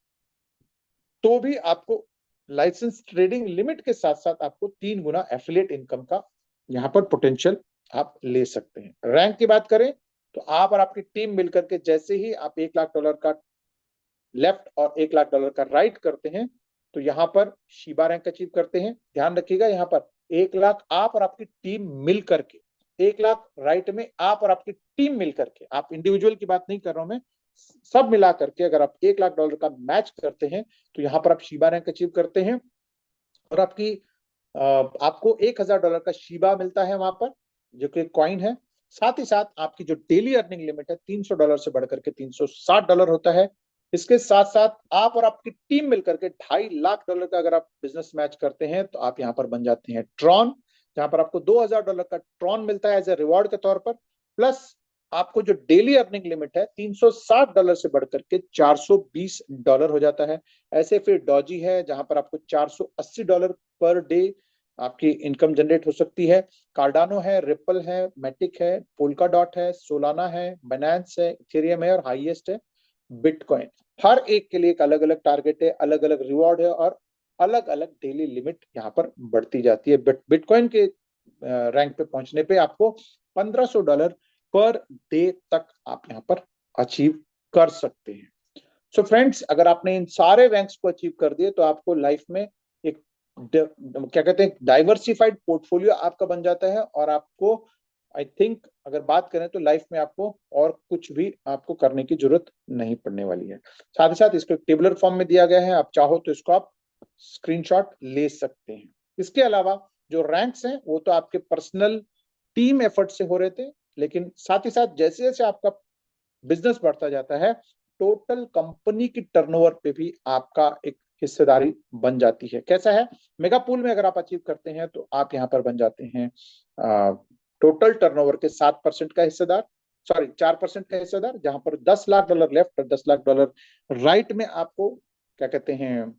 तो भी आपको लाइसेंस ट्रेडिंग लिमिट के साथ साथ आपको 3 गुना एफिलिएट इनकम का यहाँ पर पोटेंशियल आप ले सकते हैं। रैंक की बात करें तो आप और आपकी टीम मिलकर के जैसे ही आप $1,00,000 का लेफ्ट और $1,00,000 का राइट करते हैं तो यहाँ पर शीबा रैंक अचीव करते हैं। ध्यान रखिएगा, यहाँ पर 1,00,000 आप और आपकी टीम मिल करके, 1,00,000 राइट में आप और आपकी टीम मिल करके, आप इंडिविजुअल की बात नहीं कर रहा हूं मैं, सब मिला करके अगर आप $1,00,000 का मैच करते हैं तो यहाँ पर आप शीबा रैंक अचीव करते हैं और आपको $1,000 का शीबा मिलता है वहां पर, जो कि कॉइन है। साथ ही साथ आपकी जो डेली अर्निंग लिमिट है $300 से बढ़कर के $360 होता है। इसके साथ साथ आप और आपकी टीम मिलकर के $2.5 लाख का अगर आप बिजनेस मैच करते हैं तो आप यहाँ पर बन जाते हैं ट्रॉन, जहां पर आपको $2,000 का ट्रॉन मिलता है एज ए रिवॉर्ड के तौर पर। प्लस आपको जो डेली अर्निंग लिमिट है $360 से बढ़कर के $420 हो जाता है। ऐसे फिर डॉजी है जहां पर आपको $480 पर डे आपकी इनकम जनरेट हो सकती है। कार्डानो है, रिपल है, मैटिक है, पोल्का डॉट है, सोलाना है, बाइनेंस है, इथेरियम है और हाईएस्ट है बिटकॉइन। हर एक के लिए एक अलग अलग टारगेट है, अलग अलग रिवॉर्ड है और अलग अलग डेली लिमिट यहाँ पर बढ़ती जाती है। बिटकॉइन के रैंक पे पहुंचने पे आपको $1,500 पर डे तक आप यहाँ पर अचीव कर सकते हैं। सो फ्रेंड्स, अगर आपने इन सारे रैंक्स को अचीव कर दिए तो आपको लाइफ में एक क्या कहते हैं डाइवर्सिफाइड पोर्टफोलियो आपका बन जाता है और आपको आई थिंक अगर बात करें तो लाइफ में आपको और कुछ भी आपको करने की जरूरत नहीं पड़ने वाली है। साथ ही साथ इसको टेबुलर फॉर्म में दिया गया है, आप चाहो तो इसको आप स्क्रीनशॉट ले सकते हैं। इसके अलावा जो रैंक्स हैं वो तो आपके पर्सनल टीम एफर्ट से हो रहे थे, लेकिन साथ ही साथ जैसे जैसे आपका बिजनेस बढ़ता जाता है टोटल कंपनी की टर्नओवर पे भी आपका एक हिस्सेदारी बन जाती है। कैसा है, मेगा पूल में अगर आप अचीव करते हैं तो आप यहाँ पर बन जाते हैं टोटल टर्नओवर के 7% का हिस्सेदार, सॉरी 4% का हिस्सेदार, जहां पर $10,00,000 लेफ्ट और $10,00,000 राइट में आपको क्या कहते हैं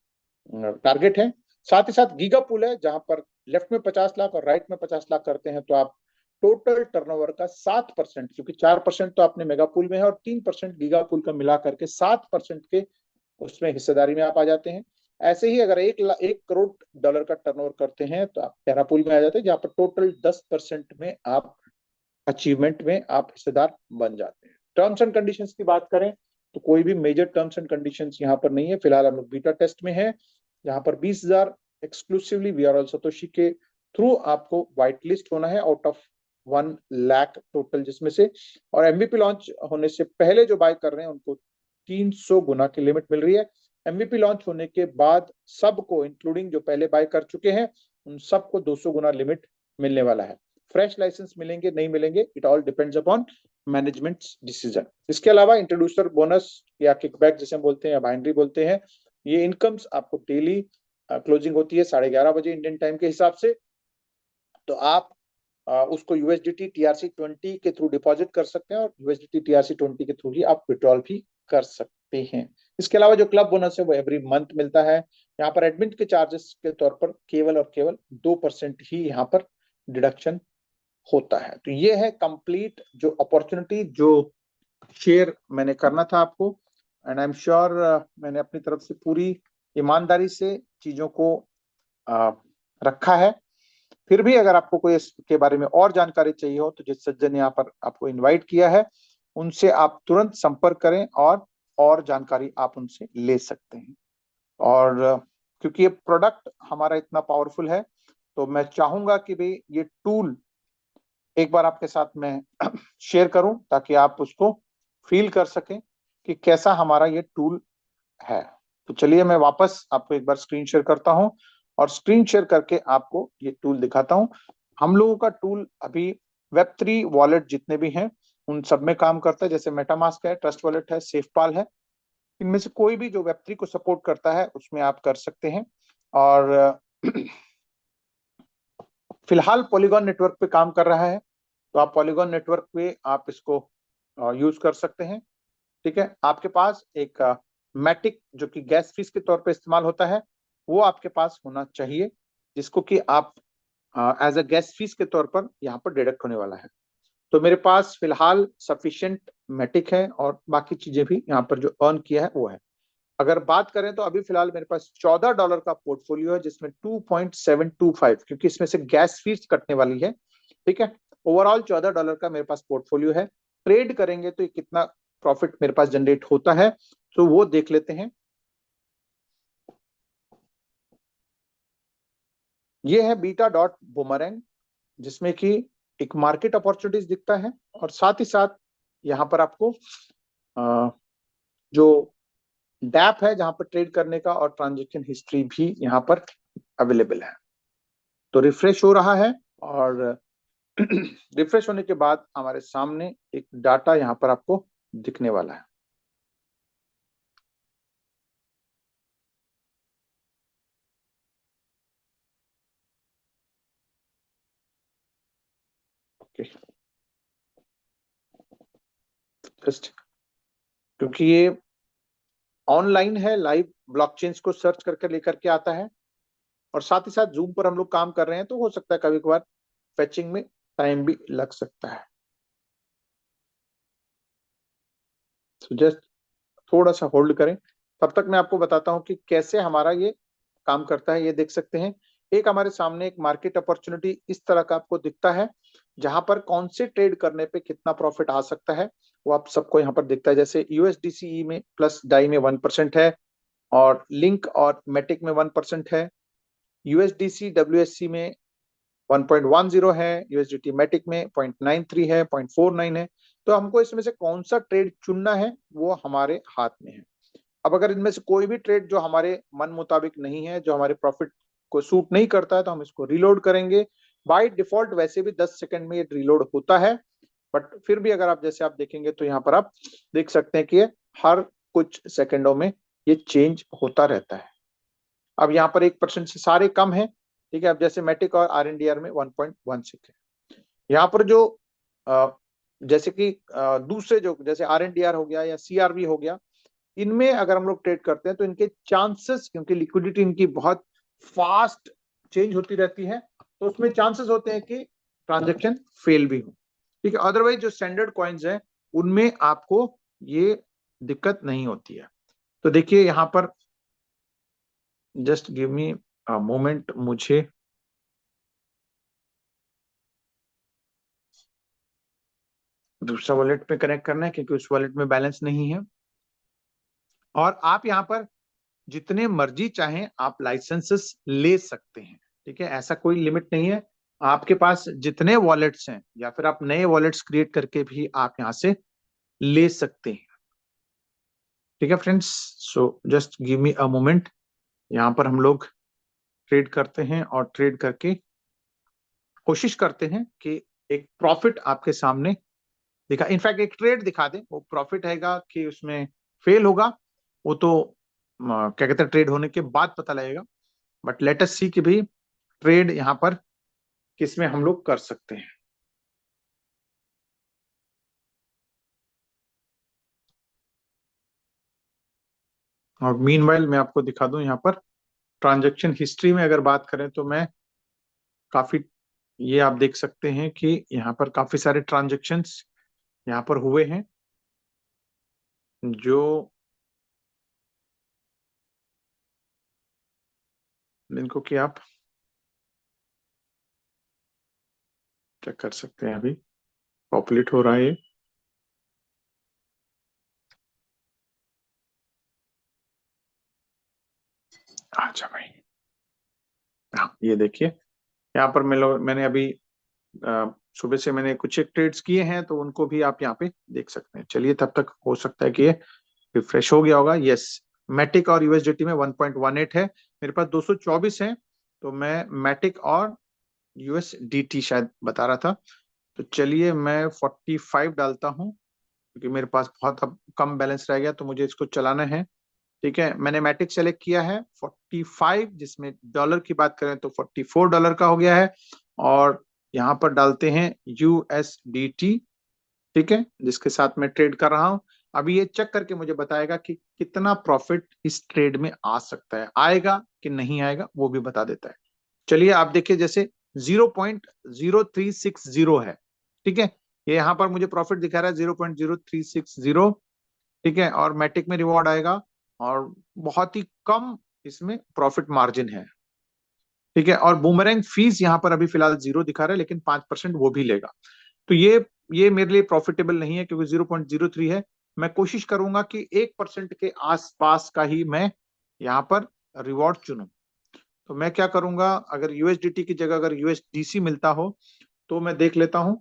टारगेट है। साथ ही साथ गीगा पूल है जहां पर लेफ्ट में 50 लाख और राइट में 50 लाख करते हैं तो आप टोटल टर्नओवर का 7%, क्योंकि 4% तो आपने मेगा पूल में है और 3% गीगा पूल का मिला करके 7% के उसमें हिस्सेदारी में आप आ जाते हैं। ऐसे ही अगर 1 करोड़ का टर्नओवर करते हैं तो आप टेरा पूल में आ जाते हैं जहां पर टोटल 10% में आप अचीवमेंट में आप हिस्सेदार बन जाते हैं। टर्म्स एंड कंडीशंस की बात करें तो कोई भी मेजर टर्म्स एंड कंडीशंस यहाँ पर नहीं है। फिलहाल हम लोग बीटा टेस्ट में है जहां पर 20,000 exclusively we are all Satoshi के थ्रू आपको व्हाइट लिस्ट होना है आउट ऑफ 1 लाख टोटल, जिसमें से और एमवीपी लॉन्च होने से पहले जो बाय कर रहे हैं उनको 300 गुना की लिमिट मिल रही है। एमवीपी लॉन्च होने के बाद सबको इंक्लूडिंग जो पहले बाय कर चुके हैं उन सबको 200 गुना लिमिट मिलने वाला है। फ्रेश लाइसेंस मिलेंगे नहीं मिलेंगे, it all depends upon management decision. इसके अलावा इंट्रोड्यूसर बोनस या किकबैक जिसे हम बोलते हैं या बाइनरी बोलते हैं, ये इनकम्स आपको डेली क्लोजिंग होती है 11:30 बजे इंडियन टाइम के हिसाब से, तो आप उसको यूएसडीटी TRC20 के थ्रू डिपॉजिट कर सकते हैं और यूएसडीटी TRC20 के थ्रू ही आप विड्रॉल भी कर सकते हैं। इसके अलावा जो क्लब बोनस है वो एवरी मंथ मिलता है। यहाँ पर एडमिन के चार्जेस के तौर पर केवल और केवल 2% ही यहाँ पर डिडक्शन होता है। तो ये है कंप्लीट जो अपॉर्चुनिटी जो शेयर मैंने करना था आपको, एंड आई एम श्योर मैंने अपनी तरफ से पूरी ईमानदारी से चीजों को रखा है। फिर भी अगर आपको कोई इसके बारे में और जानकारी चाहिए हो तो जिस सज्जन ने यहाँ पर आपको इनवाइट किया है उनसे आप तुरंत संपर्क करें और जानकारी आप उनसे ले सकते हैं। और क्योंकि ये प्रोडक्ट हमारा इतना पावरफुल है तो मैं चाहूंगा कि भाई ये टूल एक बार आपके साथ मैं शेयर करूं ताकि आप उसको फील कर सकें कि कैसा हमारा ये टूल है। तो चलिए मैं वापस आपको एक बार स्क्रीन शेयर करता हूं और स्क्रीन शेयर करके आपको ये टूल दिखाता हूं। हम लोगों का टूल अभी Web3 वॉलेट जितने भी हैं उन सब में काम करता है, जैसे मेटामास्क है, ट्रस्ट वॉलेट है, सेफपाल है। इनमें से कोई भी जो Web3 को सपोर्ट करता है उसमें आप कर सकते हैं। और फिलहाल पॉलीगॉन नेटवर्क पे काम कर रहा है, तो आप पॉलीगॉन नेटवर्क पे आप इसको यूज कर सकते हैं। ठीक है, आपके पास एक मैटिक जो कि गैस फीस के तौर पे इस्तेमाल होता है, वो आपके पास होना चाहिए, जिसको कि आप एज अ गैस फीस के तौर पर यहाँ पर डिडक्ट होने वाला है। तो मेरे पास फिलहाल सफिशिएंट मैटिक है और बाकी चीजें भी यहाँ पर जो अर्न किया है वो है। अगर बात करें तो अभी फिलहाल मेरे पास $14 का पोर्टफोलियो है, जिसमें 2.725, क्योंकि इसमें से गैस फीस कटने वाली है। ठीक है, ओवरऑल $14 का मेरे पास पोर्टफोलियो है। ट्रेड करेंगे तो कितना प्रॉफिट मेरे पास जनरेट होता है, तो वो देख लेते हैं। ये है बीटा डॉट बुमरैंग, जिसमें कि एक मार्केट अपॉर्चुनिटीज दिखता है, और साथ ही साथ यहाँ पर आपको जो डैप है जहां पर ट्रेड करने का, और ट्रांजेक्शन हिस्ट्री भी यहाँ पर अवेलेबल है। तो रिफ्रेश हो रहा है, और रिफ्रेश होने के बाद हमारे सामने एक डाटा यहाँ पर आपको दिखने वाला है। ओके, जस्ट क्योंकि ये ऑनलाइन है, लाइव ब्लॉकचेन्स को सर्च करके लेकर के आता है, और साथ ही साथ जूम पर हम लोग काम कर रहे हैं, तो हो सकता है कभी कभार फेचिंग में टाइम भी लग सकता है। तो जस्ट थोड़ा सा होल्ड करें, तब तक मैं आपको बताता हूं कि कैसे हमारा ये काम करता है। ये देख सकते हैं, एक हमारे सामने एक मार्केट अपॉर्चुनिटी इस तरह का आपको दिखता है, जहां पर कौन से ट्रेड करने पे कितना प्रॉफिट आ सकता है वो आप सबको यहाँ पर दिखता है। जैसे यूएसडीसीई में प्लस डाई में 1% है, और लिंक और मेटिक में 1% है। यूएसडीसी डब्ल्यूएससी में 1.10 है, यूएसडीटी मैटिक में 0.93 है, 0.49 है। तो हमको इसमें से कौन सा ट्रेड चुनना है वो हमारे हाथ में है। अब अगर इनमें से कोई भी ट्रेड जो हमारे मन मुताबिक नहीं है, जो हमारे प्रॉफिट को सूट नहीं करता है, तो हम इसको रीलोड करेंगे। बाय डिफॉल्ट वैसे भी 10 सेकंड में ये रीलोड होता है, बट फिर भी अगर आप जैसे आप देखेंगे तो यहाँ पर आप देख सकते हैं कि ये हर कुछ सेकंडों में ये चेंज होता रहता है। अब यहाँ पर 1% से सारे कम है। ठीक है, अब जैसे मैटिक और आरएनडीआर में 1.16 है। यहाँ पर जो जैसे कि दूसरे जो जैसे आरएनडीआर हो गया या सीआरवी हो गया, इनमें अगर हम लोग ट्रेड करते हैं तो इनके चांसेस, क्योंकि लिक्विडिटी इनकी बहुत फास्ट चेंज होती रहती है, तो उसमें चांसेस होते हैं कि ट्रांजेक्शन फेल भी हो। ठीक है, अदरवाइज जो स्टैंडर्ड कॉइन्स हैं उनमें आपको ये दिक्कत नहीं होती है। तो देखिए यहाँ पर just give me a moment, मुझे दूसरा वॉलेट पे कनेक्ट करना है, क्योंकि उस वॉलेट में बैलेंस नहीं है। और आप यहाँ पर जितने मर्जी चाहें आप लाइसेंसेस ले सकते हैं। ठीक है, ऐसा कोई लिमिट नहीं है। आपके पास जितने वॉलेट्स हैं, या फिर आप नए वॉलेट्स क्रिएट करके भी आप यहाँ से ले सकते हैं। ठीक है friends, so just give me a moment. यहाँ पर हम लोग ट्रेड करते हैं, और ट्रेड करके कोशिश करते हैं कि एक प्रॉफिट आपके सामने दिखा, इनफैक्ट एक ट्रेड दिखा दें। वो प्रॉफिट हैगा कि उसमें फेल होगा, वो तो क्या कहते हैं ट्रेड होने के बाद पता लगेगा। बट लेट अस सी कि भाई ट्रेड यहाँ पर किसमें हम लोग कर सकते हैं। और मीनवाइल मैं आपको दिखा दूं, यहाँ पर ट्रांजैक्शन हिस्ट्री में अगर बात करें तो मैं काफी, ये आप देख सकते हैं कि यहाँ पर काफी सारे ट्रांजैक्शंस यहाँ पर हुए हैं, जो इनको कि आप चेक कर सकते हैं। अभी पॉपुलेट हो रहा है ये। अच्छा भाई, हाँ ये देखिए, यहाँ पर मैंने अभी सुबह से मैंने कुछ एक ट्रेड्स किए हैं, तो उनको भी आप यहाँ पे देख सकते हैं। चलिए, तब तक हो सकता है कि ये रिफ्रेश हो गया होगा। यस, मैटिक और यूएसडीटी में 1.18 है, मेरे पास 224 है। तो मैं मैटिक और यूएसडीटी शायद बता रहा था, तो चलिए मैं 45 डालता हूँ, क्योंकि मेरे पास बहुत अब कम बैलेंस रह गया, तो मुझे इसको चलाना है। ठीक है, मैंने मैटिक सेलेक्ट किया है 45, जिसमें डॉलर की बात करें तो $44 का हो गया है। और यहाँ पर डालते हैं USDT, ठीक है, जिसके साथ मैं ट्रेड कर रहा हूं। अभी ये चेक करके मुझे बताएगा कि कितना प्रॉफिट इस ट्रेड में आ सकता है, आएगा कि नहीं आएगा वो भी बता देता है। चलिए आप देखिए, जैसे 0.0360 है, ठीक है, ये यहाँ पर मुझे प्रॉफिट दिखा रहा है 0.0360, ठीक है, और मैटिक में रिवॉर्ड आएगा और बहुत ही कम इसमें प्रॉफिट मार्जिन है, ठीक है, और बूमरैंग फीस यहाँ पर अभी फिलहाल 0 दिखा रहा है, लेकिन 5% वो भी लेगा। तो ये मेरे लिए प्रॉफिटेबल नहीं है, क्योंकि 0.03 है। मैं कोशिश करूंगा कि 1% के आसपास का ही मैं यहाँ पर रिवॉर्ड चुनूं। तो मैं क्या करूंगा, अगर यूएसडीटी की जगह अगर यूएसडीसी मिलता हो तो मैं देख लेता हूं,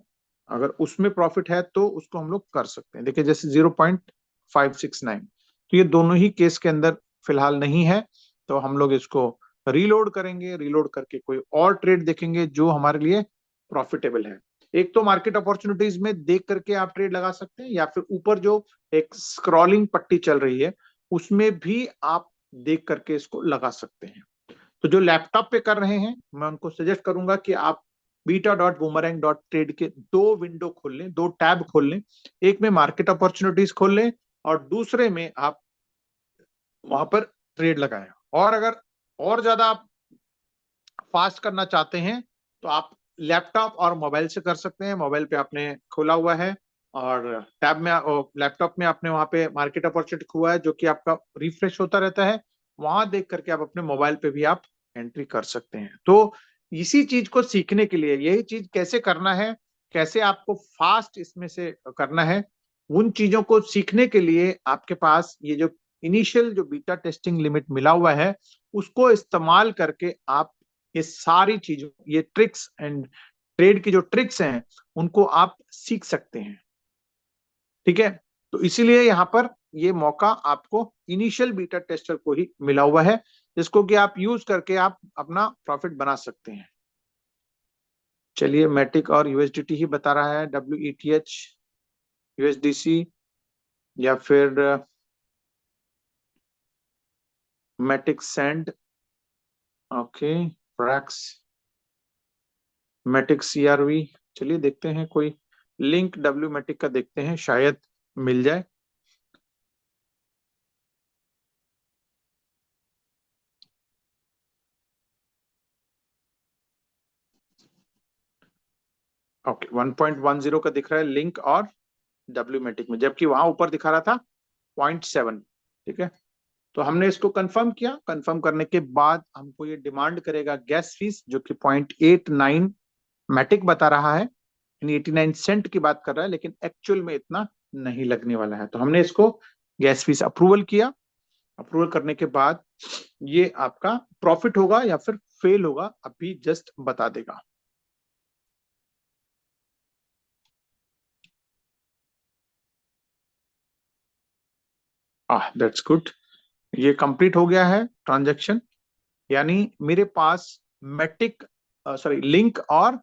अगर उसमें प्रॉफिट है तो उसको हम लोग कर सकते हैं। देखिए जैसे 0.569, तो ये दोनों ही केस के अंदर फिलहाल नहीं है, तो हम लोग इसको रीलोड करेंगे, रीलोड करके कोई और ट्रेड देखेंगे जो हमारे लिए प्रॉफिटेबल है। एक तो मार्केट अपॉर्चुनिटीज में देख करके आप ट्रेड लगा सकते हैं, या फिर ऊपर जो एक स्क्रॉलिंग पट्टी चल रही है उसमें भी आप देख करके इसको लगा सकते हैं। तो जो लैपटॉप पे कर रहे हैं मैं उनको सजेस्ट करूंगा कि आप beta.boomerang.trade के दो विंडो खोल लें, दो टैब खोल लें। एक में मार्केट अपॉर्चुनिटीज खोल लें और दूसरे में आप वहां पर ट्रेड लगाएं। और अगर और ज्यादा आप फास्ट करना चाहते हैं तो आप लैपटॉप और मोबाइल से कर सकते हैं। मोबाइल पे आपने खोला हुआ है और टैब में लैपटॉप में आपने वहां पे मार्केट अपॉर्चुनिटी हुआ है जो कि आपका रिफ्रेश होता रहता है, वहां देख करके आप अपने मोबाइल पे भी आप एंट्री कर सकते हैं। तो इसी चीज को सीखने के लिए, यही चीज कैसे करना है, कैसे आपको फास्ट इसमें से करना है, उन चीजों को सीखने के लिए आपके पास ये जो इनिशियल जो बीटा टेस्टिंग लिमिट मिला हुआ है उसको इस्तेमाल करके आप ये सारी चीजों, ये ट्रिक्स एंड ट्रेड की जो ट्रिक्स हैं उनको आप सीख सकते हैं, ठीक है। तो इसीलिए यहाँ पर ये मौका आपको इनिशियल बीटा टेस्टर को ही मिला हुआ है, जिसको कि आप यूज करके आप अपना प्रॉफिट बना सकते हैं। चलिए मैटिक और यूएसडीटी ही बता रहा है, WETH, यूएसडीसी या फिर मैटिक सेंड, ओके, फ्रैक्स, मैटिक CRV। चलिए देखते हैं, कोई लिंक डब्ल्यू मैटिक का देखते हैं, शायद मिल जाए। ओके 1.10 का दिख रहा है लिंक और डब्ल्यू मैटिक में, जबकि वहां ऊपर दिखा रहा था 0.7, ठीक है। तो हमने इसको कंफर्म किया, कंफर्म करने के बाद हमको ये डिमांड करेगा गैस फीस जो कि 0.89 मैटिक बता रहा है, यानी 89 सेंट की बात कर रहा है, लेकिन एक्चुअल में इतना नहीं लगने वाला है। तो हमने इसको गैस फीस अप्रूवल किया। अप्रूवल करने के बाद ये आपका प्रॉफिट होगा या फिर फेल होगा अभी जस्ट बता देगा। दैट्स गुड, ये कंप्लीट हो गया है ट्रांजैक्शन, यानी मेरे पास मैटिक, सॉरी लिंक और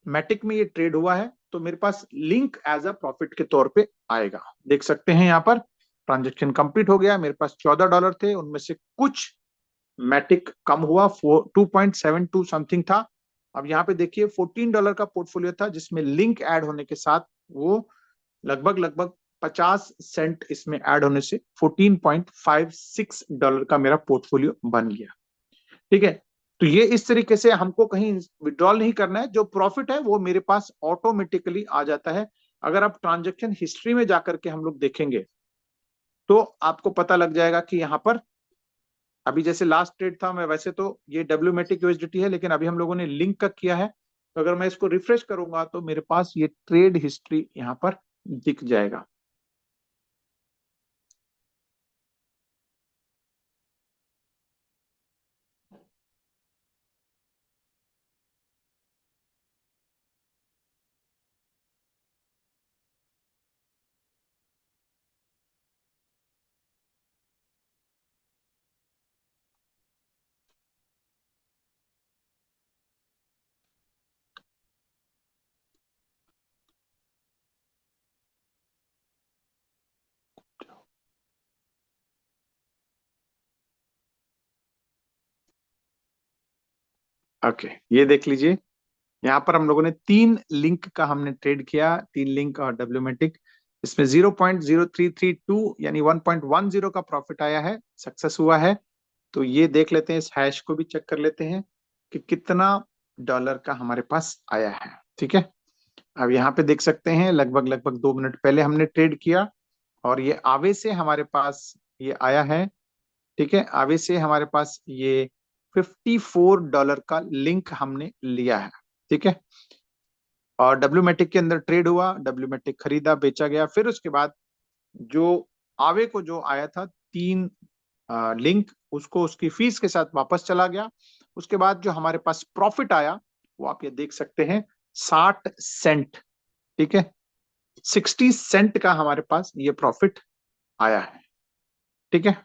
मैटिक में ये ट्रेड हुआ है, तो मेरे पास लिंक एज अ प्रॉफिट के तौर पे आएगा। देख सकते हैं यहाँ पर ट्रांजैक्शन कंप्लीट हो गया, मेरे पास $14 थे, उनमें से कुछ मैटिक कम हुआ, 2.72 समथिंग था। अब यहाँ पे देखिए $14 का पोर्टफोलियो था जिसमें लिंक ऐड होने के साथ वो लगभग लगभग 50 सेंट इसमें ऐड होने से $14.56 का मेरा पोर्टफोलियो बन गया, ठीक है। तो ये इस तरीके से हमको कहीं विड्रॉल नहीं करना है, जो प्रॉफिट है वो मेरे पास ऑटोमेटिकली आ जाता है। अगर आप ट्रांजेक्शन हिस्ट्री में जाकर के हम लोग देखेंगे तो आपको पता लग जाएगा कि यहाँ पर अभी जैसे लास्ट ट्रेड था, मैं वैसे तो ये डब्ल्यूमेटिक यूएसडीटी है, लेकिन अभी हम लोगों ने लिंक का किया है, तो अगर मैं इसको रिफ्रेश करूंगा तो मेरे पास ये ट्रेड हिस्ट्री यहाँ पर दिख जाएगा। ओके, ये देख लीजिए, यहाँ पर हम लोगों ने 3 लिंक का हमने ट्रेड किया, 3 लिंक और डब्ल्यूमेटिक। इसमें 0.0332 यानी 1.10 का प्रॉफिट आया है, सक्सेस हुआ है। तो ये देख लेते हैं, इस हैश को भी चेक कर लेते हैं कि कितना डॉलर का हमारे पास आया है। ठीक है, अब यहाँ पे देख सकते हैं लगभग 2 मिनट पहले हमने ट्रेड किया और ये आवे से हमारे पास ये आया है। ठीक है, आवे से हमारे पास ये $54 का लिंक हमने लिया है। ठीक है, और डब्ल्यूमेटिक के अंदर ट्रेड हुआ, डब्ल्यूमेटिक खरीदा बेचा गया। फिर उसके बाद जो आवे को जो आया था 3 लिंक, उसको उसकी फीस के साथ वापस चला गया। उसके बाद जो हमारे पास प्रॉफिट आया वो आप ये देख सकते हैं 60 सेंट। ठीक है, 60 सेंट का हमारे पास ये प्रॉफिट आया है। ठीक है,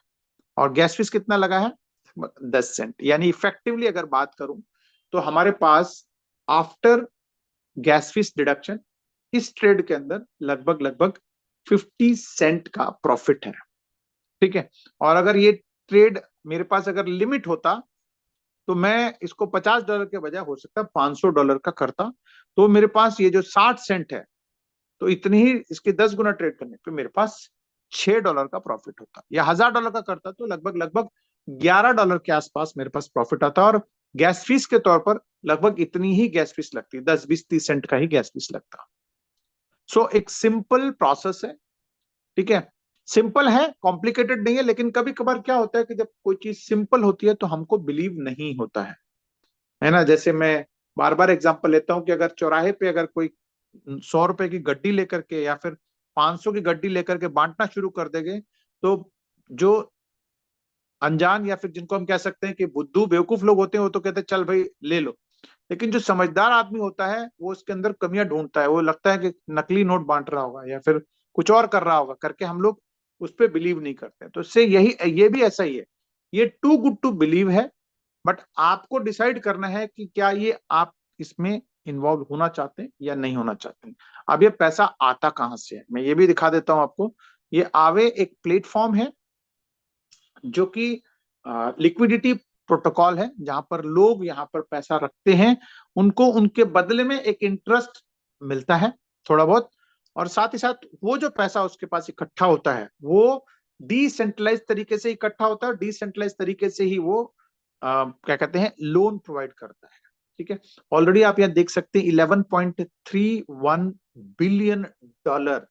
और गैस फीस कितना लगा है? 10 सेंट। यानी इफेक्टिवली अगर बात करूं तो हमारे पास आफ्टर गैस फीस डिडक्शन इस ट्रेड के अंदर लगभग 50 सेंट का प्रॉफिट है। ठीक है, और अगर ये ट्रेड मेरे पास अगर लिमिट होता तो मैं इसको $50 के बजाय हो सकता है $500 का करता, तो मेरे पास ये जो 60 सेंट है, तो इतनी ही इसके 10 गुना ट्रेड करने पे मेरे पास $6 का प्रॉफिट होता। या $1000 का करता तो लगभग $11 के आसपास मेरे पास प्रॉफिट आता, और गैस फीस के तौर पर लगभग इतनी ही गैस फीस लगती, 10, 20, 30 सेंट का ही गैस फीस लगता। सो एक सिंपल प्रोसेस है। ठीक है, सिंपल है, कॉम्प्लिकेटेड नहीं है। लेकिन कभी कभार क्या होता है कि जब कोई चीज सिंपल होती है तो हमको बिलीव नहीं होता है ना। जैसे मैं बार बार एग्जांपल लेता हूं कि अगर चौराहे पे अगर कोई 100 रुपए की गड्डी लेकर के या फिर 500 की गड्डी लेकर के बांटना शुरू कर देंगे, तो जो अनजान या फिर जिनको हम कह सकते हैं कि बुद्धू बेवकूफ लोग होते हैं, वो तो कहते हैं चल भाई ले लो। लेकिन जो समझदार आदमी होता है वो उसके अंदर कमियां ढूंढता है। वो लगता है कि नकली नोट बांट रहा होगा या फिर कुछ और कर रहा होगा करके हम लोग उस पर बिलीव नहीं करते। तो इससे यही ये भी ऐसा ही है, ये टू गुड टू बिलीव है। बट आपको डिसाइड करना है कि क्या ये आप इसमें इन्वॉल्व होना चाहते हैं या नहीं होना चाहते हैं। अब ये पैसा आता कहां से है, मैं ये भी दिखा देता हूं आपको। ये आवे एक प्लेटफॉर्म है जो कि लिक्विडिटी प्रोटोकॉल है, जहां पर लोग यहाँ पर पैसा रखते हैं, उनको उनके बदले में एक इंटरेस्ट मिलता है थोड़ा बहुत। और साथ ही साथ वो जो पैसा उसके पास इकट्ठा होता है वो डिसेंट्रलाइज तरीके से इकट्ठा होता है, डिसेंट्रलाइज तरीके से ही वो क्या कहते हैं लोन प्रोवाइड करता है। ठीक है, ऑलरेडी आप यहाँ देख सकते हैं 11.31 बिलियन डॉलर,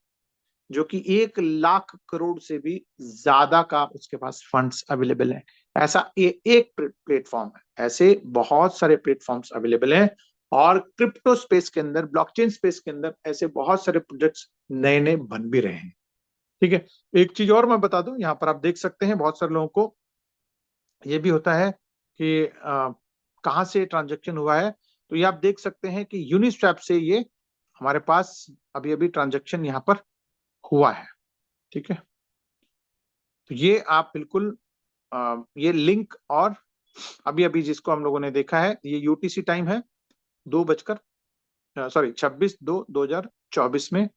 जो कि 1 लाख करोड़ से भी ज्यादा का उसके पास फंड्स अवेलेबल है। ऐसा एक प्लेटफॉर्म है, ऐसे बहुत सारे प्लेटफॉर्म्स अवेलेबल हैं। और क्रिप्टो स्पेस के अंदर, ब्लॉकचेन स्पेस के अंदर ऐसे बहुत सारे प्रोजेक्ट्स नए नए बन भी रहे हैं। ठीक है, एक चीज और मैं बता दूं, यहाँ पर आप देख सकते हैं बहुत सारे लोगों को ये भी होता है कि कहाँ से ट्रांजेक्शन हुआ है। तो ये आप देख सकते हैं कि यूनिस्वैप से ये हमारे पास अभी अभी ट्रांजेक्शन यहाँ पर हुआ है। ठीक है, तो ये आप बिल्कुल ये लिंक, और अभी अभी जिसको हम लोगों ने देखा है ये यूटीसी टाइम है 26/2/2024 में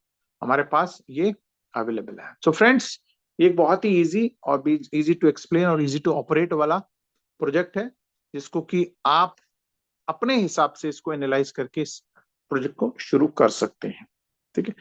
हमारे पास ये अवेलेबल है। सो फ्रेंड्स, ये एक बहुत ही इजी और भी इजी टू एक्सप्लेन और इजी टू ऑपरेट वाला प्रोजेक्ट है, जिसको कि आप अपने हिसाब से इसको एनालाइज करके इस प्रोजेक्ट को शुरू कर सकते हैं। ठीक है,